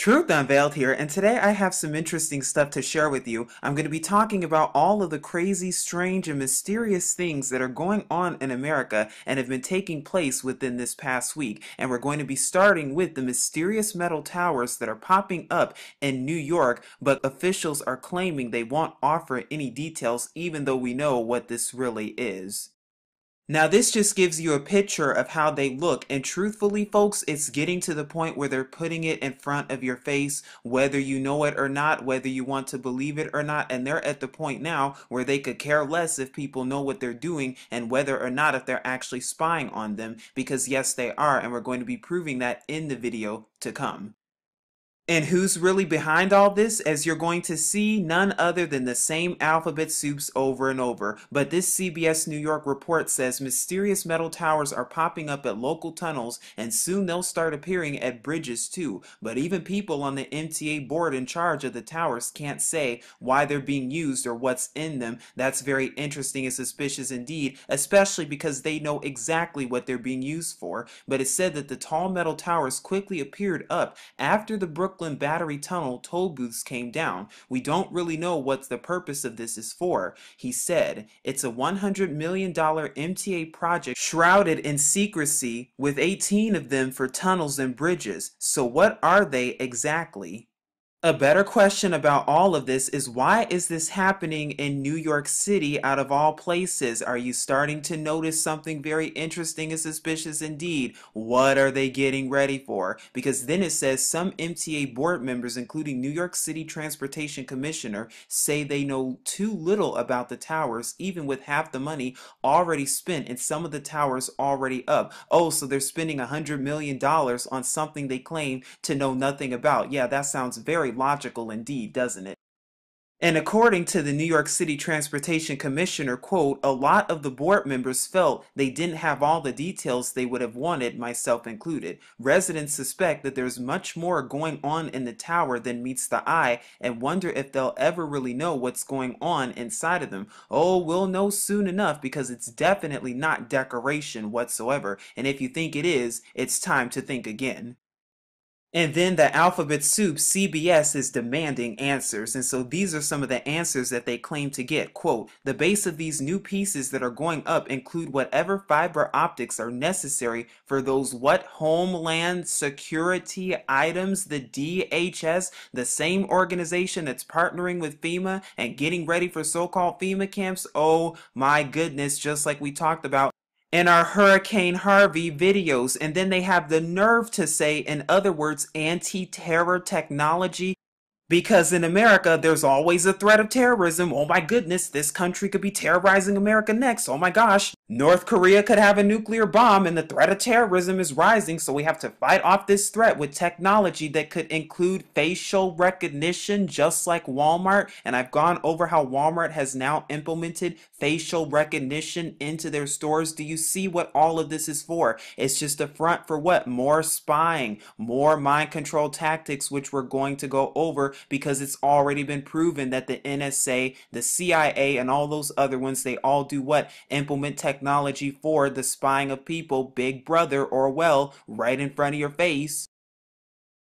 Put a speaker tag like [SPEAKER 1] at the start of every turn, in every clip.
[SPEAKER 1] Truth Unveiled here, and today I have some interesting stuff to share with you. I'm going to be talking about all of the crazy, strange, and mysterious things that are going on in America and have been taking place within this past week. And we're going to be starting with the mysterious metal towers that are popping up in New York, but officials are claiming they won't offer any details even though we know what this really is. Now, this just gives you a picture of how they look, and truthfully, folks, it's getting to the point where they're putting it in front of your face, whether you know it or not, whether you want to believe it or not, and they're at the point now where they could care less if people know what they're doing and whether or not if they're actually spying on them, because yes, they are, and we're going to be proving that in the video to come. And who's really behind all this? As you're going to see, none other than the same alphabet soups over and over. But this CBS New York report says mysterious metal towers are popping up at local tunnels, and soon they'll start appearing at bridges too. But even people on the MTA board in charge of the towers can't say why they're being used or what's in them. That's very interesting and suspicious indeed, especially because they know exactly what they're being used for. But it's said that the tall metal towers quickly appeared up after the Brooklyn Battery Tunnel toll booths came down. We don't really know what the purpose of this is for. He said, it's a $100 million MTA project shrouded in secrecy with 18 of them for tunnels and bridges. So what are they exactly? A better question about all of this is, why is this happening in New York City out of all places? Are you starting to notice something very interesting and suspicious indeed? What are they getting ready for? Because then it says some MTA board members, including New York City Transportation Commissioner, say they know too little about the towers, even with half the money already spent and some of the towers already up. Oh, so they're spending $100 million on something they claim to know nothing about. Yeah, that sounds very logical indeed, doesn't it? And according to the New York City Transportation Commissioner, quote, a lot of the board members felt they didn't have all the details they would have wanted, myself included. Residents suspect that there's much more going on in the tower than meets the eye and wonder if they'll ever really know what's going on inside of them. Oh, we'll know soon enough, because it's definitely not decoration whatsoever. And if you think it is, it's time to think again. And then the alphabet soup, CBS, is demanding answers. And so these are some of the answers that they claim to get. Quote, the base of these new pieces that are going up include whatever fiber optics are necessary for those what Homeland Security items, the DHS, the same organization that's partnering with FEMA and getting ready for so-called FEMA camps. Oh my goodness, just like we talked about in our Hurricane Harvey videos. And then they have the nerve to say, in other words, anti-terror technology. Because in America, there's always a threat of terrorism. Oh my goodness, this country could be terrorizing America next. Oh my gosh, North Korea could have a nuclear bomb and the threat of terrorism is rising. So we have to fight off this threat with technology that could include facial recognition, just like Walmart. And I've gone over how Walmart has now implemented facial recognition into their stores. Do you see what all of this is for? It's just a front for what? More spying, more mind control tactics, which we're going to go over, because it's already been proven that the NSA, the CIA, and all those other ones, they all do what? Implement technology for the spying of people, Big Brother, or well, right in front of your face.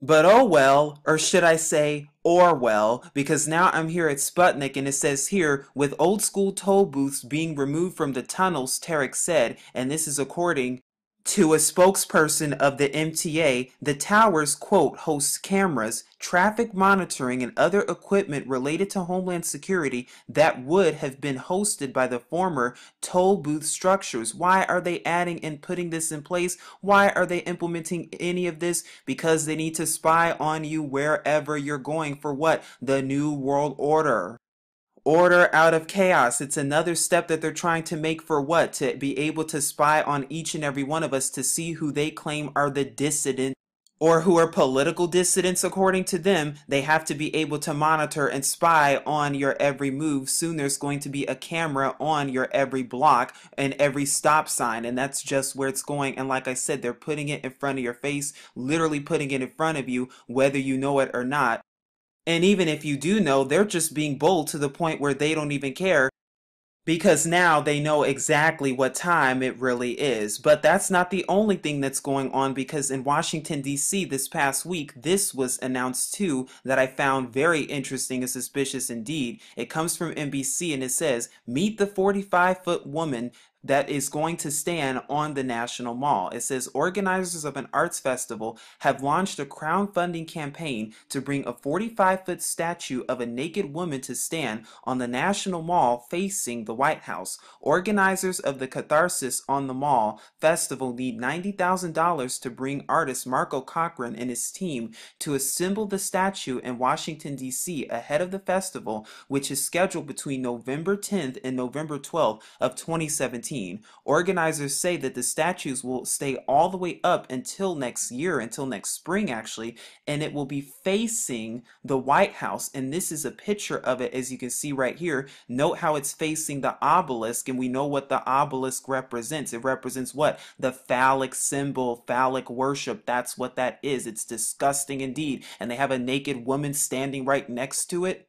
[SPEAKER 1] But oh well, or should I say Orwell, because now I'm here at Sputnik and it says here, with old school toll booths being removed from the tunnels, Tarek said, and this is according to a spokesperson of the MTA, the towers, quote, host cameras, traffic monitoring, and other equipment related to Homeland Security that would have been hosted by the former toll booth structures. Why are they adding and putting this in place? Why are they implementing any of this? Because they need to spy on you wherever you're going for what? The New World Order. Order out of chaos. It's another step that they're trying to make for what? To be able to spy on each and every one of us to see who they claim are the dissidents or who are political dissidents according to them. They have to be able to monitor and spy on your every move. Soon there's going to be a camera on your every block and every stop sign, and that's just where it's going. And like I said, they're putting it in front of your face, literally putting it in front of you, whether you know it or not. And even if you do know, they're just being bold to the point where they don't even care. because now they know exactly what time it really is. But that's not the only thing that's going on, because in Washington, D.C. this past week, this was announced too, that I found very interesting and suspicious indeed. It comes from NBC and it says, "Meet the 45-foot woman that is going to stand on the National Mall." It says organizers of an arts festival have launched a crowdfunding campaign to bring a 45-foot statue of a naked woman to stand on the National Mall facing the White House. Organizers of the Catharsis on the Mall festival need $90,000 to bring artist Marco Cochran and his team to assemble the statue in Washington, D.C. ahead of the festival, which is scheduled between November 10th and November 12th of 2017. Organizers say that the statues will stay all the way up until next year, until next spring actually, and it will be facing the White House. And this is a picture of it, as you can see right here. Note how it's facing the obelisk, and we know what the obelisk represents. It represents what? The phallic symbol, phallic worship. That's what that is. It's disgusting indeed. And they have a naked woman standing right next to it.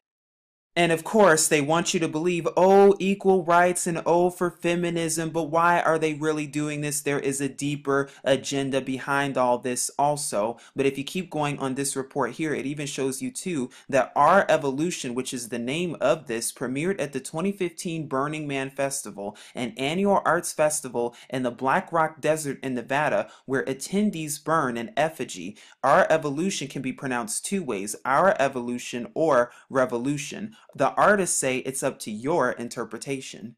[SPEAKER 1] And of course, they want you to believe, oh, equal rights and oh, for feminism. But why are they really doing this? There is a deeper agenda behind all this also. But if you keep going on this report here, it even shows you too that Our Evolution, which is the name of this, premiered at the 2015 Burning Man Festival, an annual arts festival in the Black Rock Desert in Nevada, where attendees burn an effigy. Our Evolution can be pronounced two ways: Our Evolution or Revolution. The artists say it's up to your interpretation.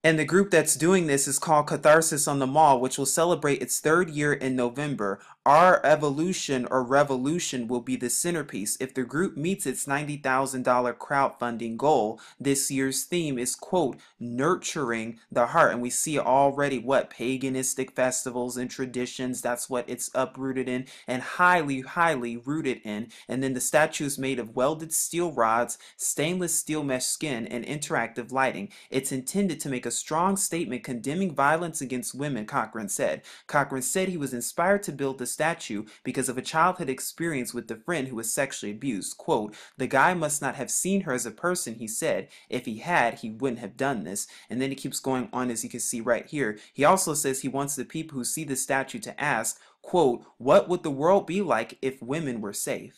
[SPEAKER 1] And the group that's doing this is called Catharsis on the Mall, which will celebrate its third year in November. Our Evolution or Revolution will be the centerpiece. If the group meets its $90,000 crowdfunding goal, this year's theme is, quote, nurturing the heart. And we see already what? Paganistic festivals and traditions. That's what it's uprooted in and highly, highly rooted in. And then the statue is made of welded steel rods, stainless steel mesh skin, and interactive lighting. It's intended to make a strong statement condemning violence against women, Cochran said. Cochran said he was inspired to build the statue because of a childhood experience with a friend who was sexually abused. Quote, "The guy must not have seen her as a person," he said. "If he had, he wouldn't have done this." And then he keeps going on, as you can see right here. He also says he wants the people who see the statue to ask, quote, "What would the world be like if women were safe?"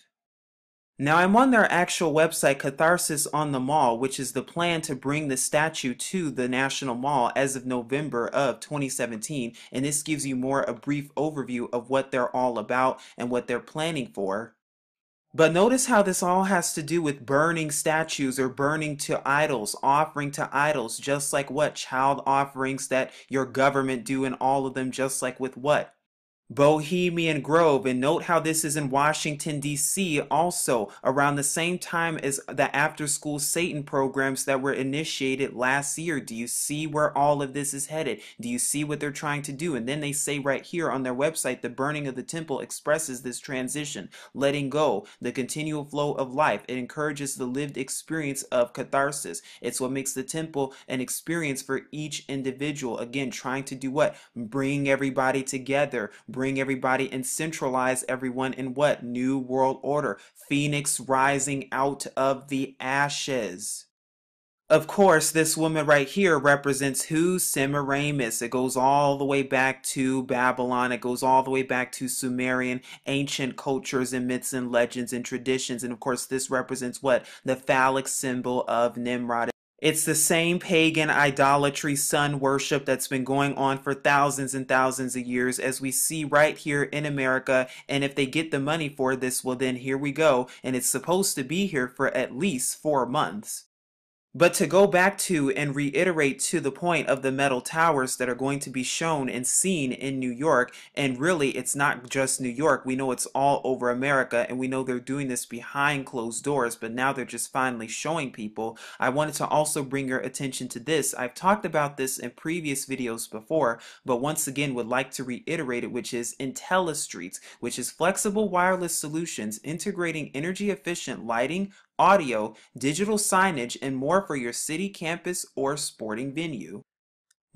[SPEAKER 1] Now, I'm on their actual website, Catharsis on the Mall, which is the plan to bring the statue to the National Mall as of November of 2017. And this gives you more a brief overview of what they're all about and what they're planning for. But notice how this all has to do with burning statues or burning to idols, offering to idols, just like what? Child offerings that your government do, and all of them, just like with what? Bohemian Grove. And note how this is in Washington, D.C. also around the same time as the after-school Satan programs that were initiated last year. Do you see where all of this is headed? Do you see what they're trying to do? And then they say right here on their website, the burning of the temple expresses this transition, letting go, the continual flow of life. It encourages the lived experience of catharsis. It's what makes the temple an experience for each individual. Again, trying to do what? Bring everybody together, bring everybody and centralize everyone in what? New world order. Phoenix rising out of the ashes. Of course, this woman right here represents who? Semiramis. It goes all the way back to Babylon. It goes all the way back to Sumerian ancient cultures and myths and legends and traditions. And of course, this represents what? The phallic symbol of Nimrod. It's the same pagan idolatry, sun worship that's been going on for thousands and thousands of years, as we see right here in America. And if they get the money for this, well, then here we go. And it's supposed to be here for at least 4 months. But to go back to and reiterate to the point of the metal towers that are going to be shown and seen in New York, and really it's not just New York, we know it's all over America, and we know they're doing this behind closed doors, but now they're just finally showing people. I wanted to also bring your attention to this. I've talked about this in previous videos before, but once again would like to reiterate it, which is IntelliStreets, which is flexible wireless solutions integrating energy efficient lighting, audio, digital signage, and more for your city, campus, or sporting venue.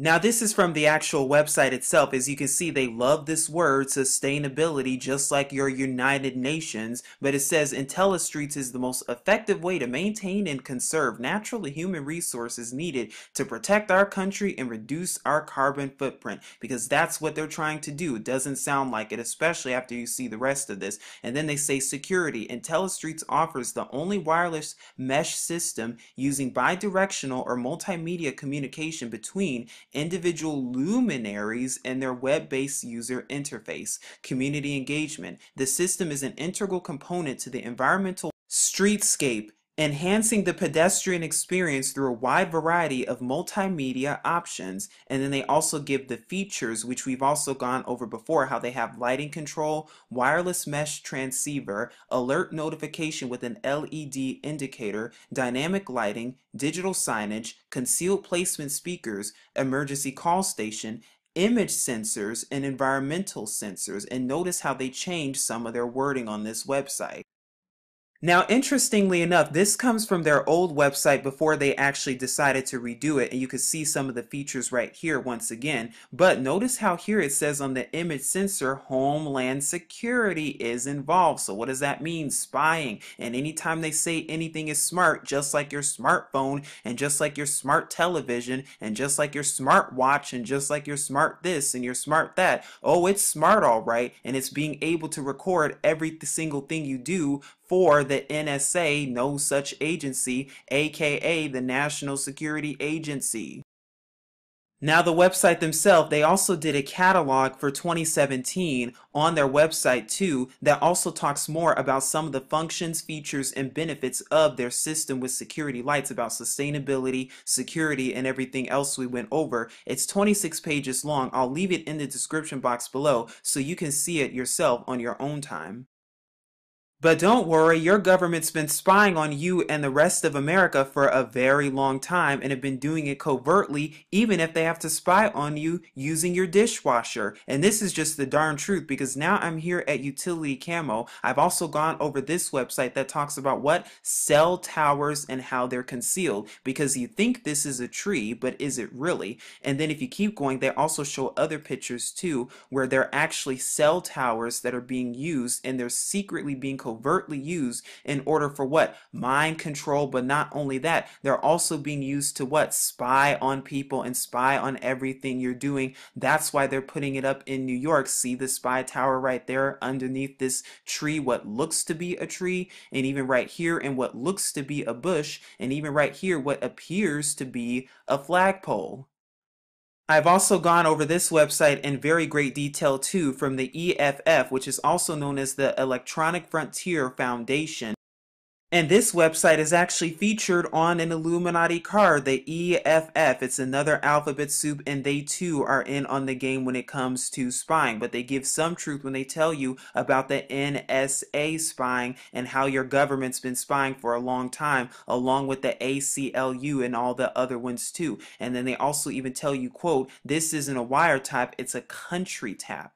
[SPEAKER 1] Now, this is from the actual website itself. As you can see, they love this word, sustainability, just like your United Nations. But it says IntelliStreets is the most effective way to maintain and conserve natural and human resources needed to protect our country and reduce our carbon footprint. Because that's what they're trying to do. It doesn't sound like it, especially after you see the rest of this. And then they say security. IntelliStreets offers the only wireless mesh system using bidirectional or multimedia communication between individual luminaries and their web-based user interface. Community engagement. The system is an integral component to the environmental streetscape, enhancing the pedestrian experience through a wide variety of multimedia options. And then they also give the features, which we've also gone over before, how they have lighting control, wireless mesh transceiver, alert notification with an LED indicator, dynamic lighting, digital signage, concealed placement speakers, emergency call station, image sensors, and environmental sensors. And notice how they change some of their wording on this website. Now, interestingly enough, this comes from their old website before they actually decided to redo it, and you can see some of the features right here once again. But notice how here it says on the image sensor, Homeland Security is involved. So what does that mean? Spying. And anytime they say anything is smart, just like your smartphone, and just like your smart television, and just like your smart watch, and just like your smart this, and your smart that, oh, it's smart all right, and it's being able to record every single thing you do for the NSA, no such agency, aka the National Security Agency. Now, the website themselves, they also did a catalog for 2017 on their website too that also talks more about some of the functions, features, and benefits of their system with security lights, about sustainability, security, and everything else we went over. It's 26 pages long. I'll leave it in the description box below so you can see it yourself on your own time. But don't worry, your government's been spying on you and the rest of America for a very long time and have been doing it covertly, even if they have to spy on you using your dishwasher. And this is just the darn truth, because now I'm here at Utility Camo. I've also gone over this website that talks about what? Cell towers and how they're concealed. Because you think this is a tree, but is it really? And then if you keep going, they also show other pictures too, where they're actually cell towers that are being used, and they're secretly being covertly used in order for what? Mind control. But not only that, they're also being used to what? Spy on people and spy on everything you're doing. That's why they're putting it up in New York. See the spy tower right there underneath this tree, what looks to be a tree, and even right here in what looks to be a bush, and even right here what appears to be a flagpole. I've also gone over this website in very great detail too, from the EFF, which is also known as the Electronic Frontier Foundation. And this website is actually featured on an Illuminati card, the EFF. It's another alphabet soup, and they too are in on the game when it comes to spying. But they give some truth when they tell you about the NSA spying and how your government's been spying for a long time, along with the ACLU and all the other ones too. And then they also even tell you, quote, this isn't a wiretap, it's a country tap.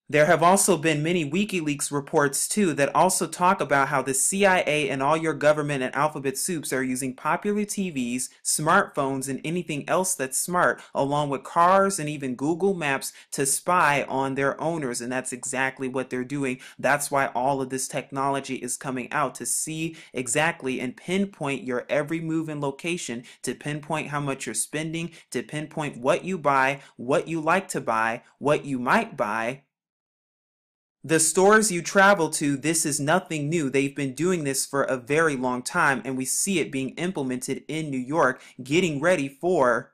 [SPEAKER 1] There have also been many WikiLeaks reports too that also talk about how the CIA and all your government and alphabet soups are using popular TVs, smartphones, and anything else that's smart, along with cars and even Google Maps, to spy on their owners. And that's exactly what they're doing. That's why all of this technology is coming out, to see exactly and pinpoint your every move and location, to pinpoint how much you're spending, to pinpoint what you buy, what you like to buy, what you might buy, the stores you travel to. This is nothing new. They've been doing this for a very long time, and we see it being implemented in New York, getting ready for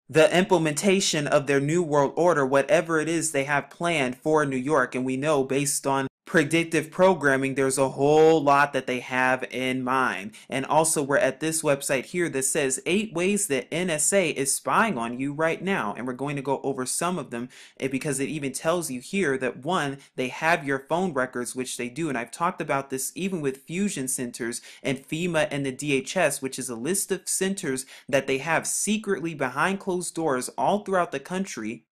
[SPEAKER 1] the implementation of their New World Order, whatever it is they have planned for New York. And we know, based on predictive programming, there's a whole lot that they have in mind. And also, we're at this website here that says 8 ways that NSA is spying on you right now, and we're going to go over some of them, because it even tells you here that, one, they have your phone records, which they do. And I've talked about this even with fusion centers and FEMA and the DHS, which is a list of centers that they have secretly behind closed doors all throughout the country,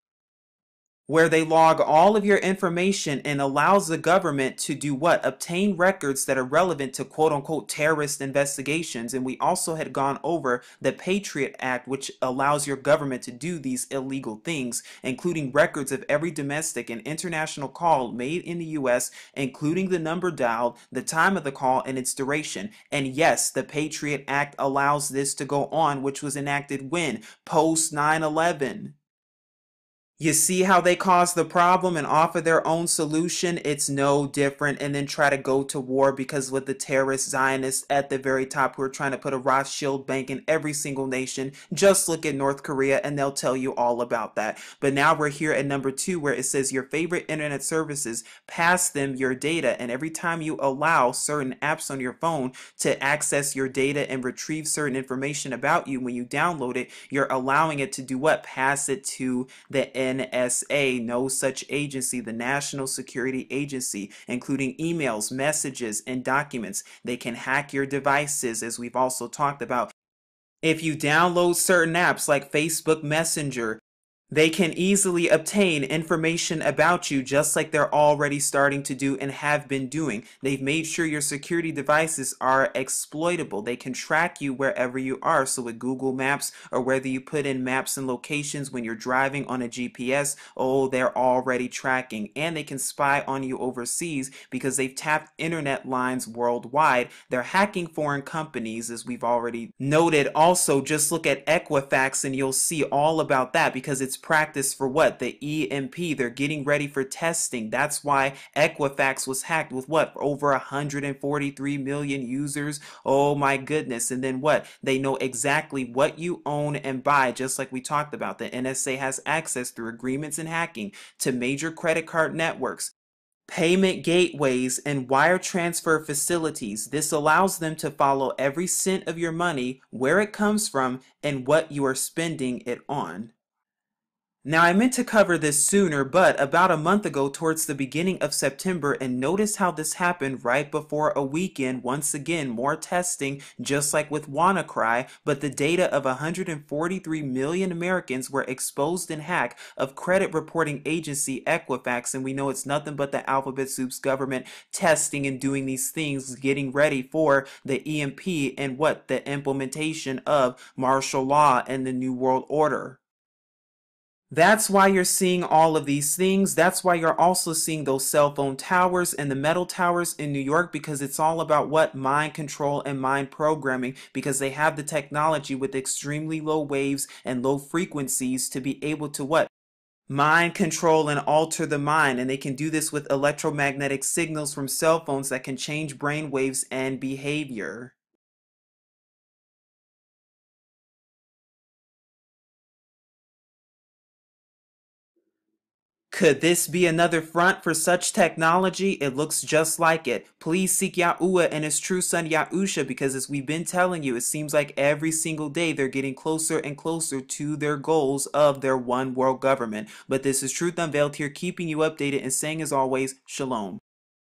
[SPEAKER 1] where they log all of your information and allows the government to do what? Obtain records that are relevant to quote unquote terrorist investigations. And we also had gone over the Patriot Act, which allows your government to do these illegal things, including records of every domestic and international call made in the US, including the number dialed, the time of the call, and its duration. And yes, the Patriot Act allows this to go on, which was enacted when? Post 9/11. You see how they cause the problem and offer their own solution? It's no different, and then try to go to war because with the terrorist Zionists at the very top who are trying to put a Rothschild bank in every single nation. Just look at North Korea and they'll tell you all about that. But now we're here at number 2 where it says your favorite internet services, pass them your data, and every time you allow certain apps on your phone to access your data and retrieve certain information about you when you download it, you're allowing it to do what? Pass it to the NSA, no such agency, the National Security Agency, including emails, messages, and documents. They can hack your devices, as we've also talked about. If you download certain apps like Facebook Messenger, they can easily obtain information about you just like they're already starting to do and have been doing. They've made sure your security devices are exploitable. They can track you wherever you are. So with Google Maps or whether you put in maps and locations when you're driving on a GPS, oh, they're already tracking. And they can spy on you overseas because they've tapped internet lines worldwide. They're hacking foreign companies, as we've already noted. Also, just look at Equifax and you'll see all about that because it's practice for what? The EMP. They're getting ready for testing. That's why Equifax was hacked with what? Over 143 million users. Oh my goodness. And then what? They know exactly what you own and buy, just like we talked about. The NSA has access through agreements and hacking to major credit card networks, payment gateways, and wire transfer facilities. This allows them to follow every cent of your money, where it comes from, and what you are spending it on. Now, I meant to cover this sooner, but about a month ago towards the beginning of September, and notice how this happened right before a weekend. Once again, more testing, just like with WannaCry, but the data of 143 million Americans were exposed and hacked of credit reporting agency Equifax, and we know it's nothing but the alphabet soup's government testing and doing these things, getting ready for the EMP and what? The implementation of martial law and the New World Order. That's why you're seeing all of these things. That's why you're also seeing those cell phone towers and the metal towers in New York, because it's all about what? Mind control and mind programming, because they have the technology with extremely low waves and low frequencies to be able to what? Mind control and alter the mind. And they can do this with electromagnetic signals from cell phones that can change brain waves and behavior. Could this be another front for such technology? It looks just like it. Please seek Yahuwah and his true son Yahusha, because as we've been telling you, it seems like every single day they're getting closer and closer to their goals of their one world government. But this is Truth Unveiled here, keeping you updated and saying as always, Shalom.